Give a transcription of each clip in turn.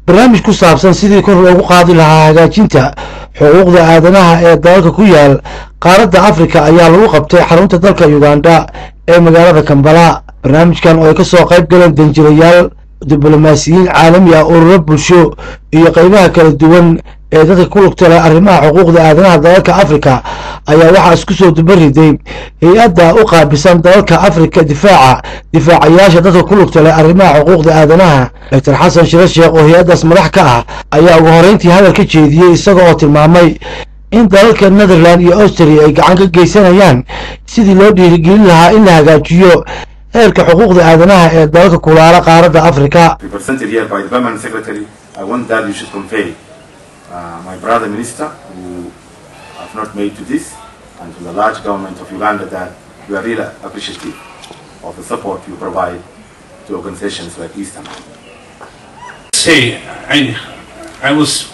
barnaamij ku saabsan sidii kor loogu qaadi lahaa hagaajinta xuquuqda aadanaha ee dalalka ku yaal qaaradda Afrika ayaa lagu qabtay xarunta dalka Uganda ee magaalada Kampala. barnaamijkan oo ay ka soo qayb galeen danjirayaal diblomaasiyiin caalami ah ururo bulsho iyo qaybaha kala duwan ee dadka ku lugta leh arrimaha xuquuqda aadanaha dalalka Afrika ayaa waxa isku soo dubariday hay'adda u qaabisan dalalka Afrika difaacayaasha dadka ku lugta leh arrimaha xuquuqda aadanaha. Dr. Xasan Sheekh oo hay'addaas madax ka ah ayaa ugu horeyntii hadal ka jeediyay isaga oo tilmaamay in dalalka Netherlands iyo Austria ay gacan ka geysanayaan sidii loo dhiirigelin lahaa in la hagaajiyo heerka xuquuqda aadanaha ee dalalka kulaala qaaradda Afrika. My brother minister who have not made to this, and to the large government of Uganda, that we are really appreciative of the support you provide to organizations like Eastern. I was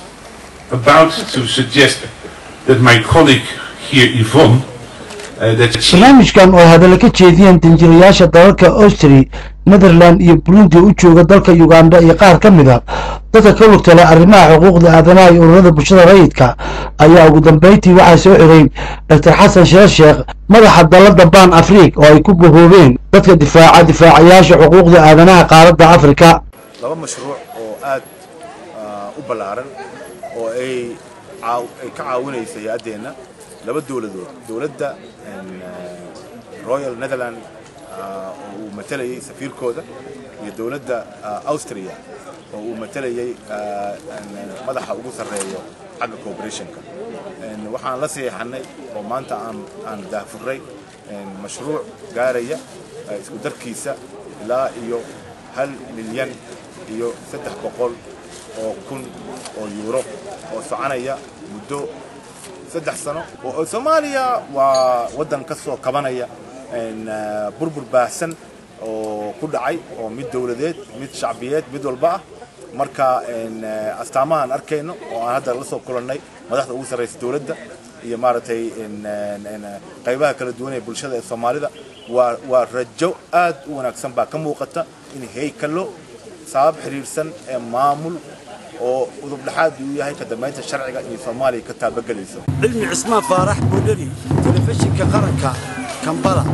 about to suggest that my colleague here, Yvonne, barnaamijkan oo hadalla ka jeediyeen danjirayaasha dalalka Austria, Netherlands iyo Burundi u jooga dalka Uganda iyo qaar ka mid ah dadka ka lugta leh arrimaha xuquuqda aadanaha iyo ururada bulshada rayidka ayaa ugu dambeyntii waxaa soo xiray Dr. Xasan Sheekh madaxa dalada Pan Africa oo ay ku bohoobeen dadka difaacayaasha xuquuqda aadanaha qaaradda Afrika. laba mashruuc oo aad u ballaaran oo ay ka caawinayso hay'adeena laba dowladda Royal Netherlands oo uu matalayay safiirkooda iyo dowladda Austria oo uu matalayay madaxa ugu sareeyo xagga cooperationka. waxaan la saxeexnay oo maanta aan daafurray mashruuc gaaraya isku darkiisa ilaa iyo 1 milyan iyo 300 oo kun oo euro oo soconaya muddo 3 sano oo Soomaaliya waa wadan ka soo kabanaya burbur baahsan oo ku dhacay oo mid dawladeed mid shacbiyeed mid walba ah. marka astaamahan arkayno oo aan hadda la soo kulannay madaxda ugu sareysa dawladda iyo maartay qaybaha kala duwan ee bulshada Soomaalida waa rajo aad u wanaagsan baa ka muuqata in heykalo sabab xiriirsan ee maamul oo udub dhaxaad uu yahay ka dambeynta sharciga in Soomaaliya ka taabagelayso. cilmi cismaan faarax budari telefishinka qaranka Kampala.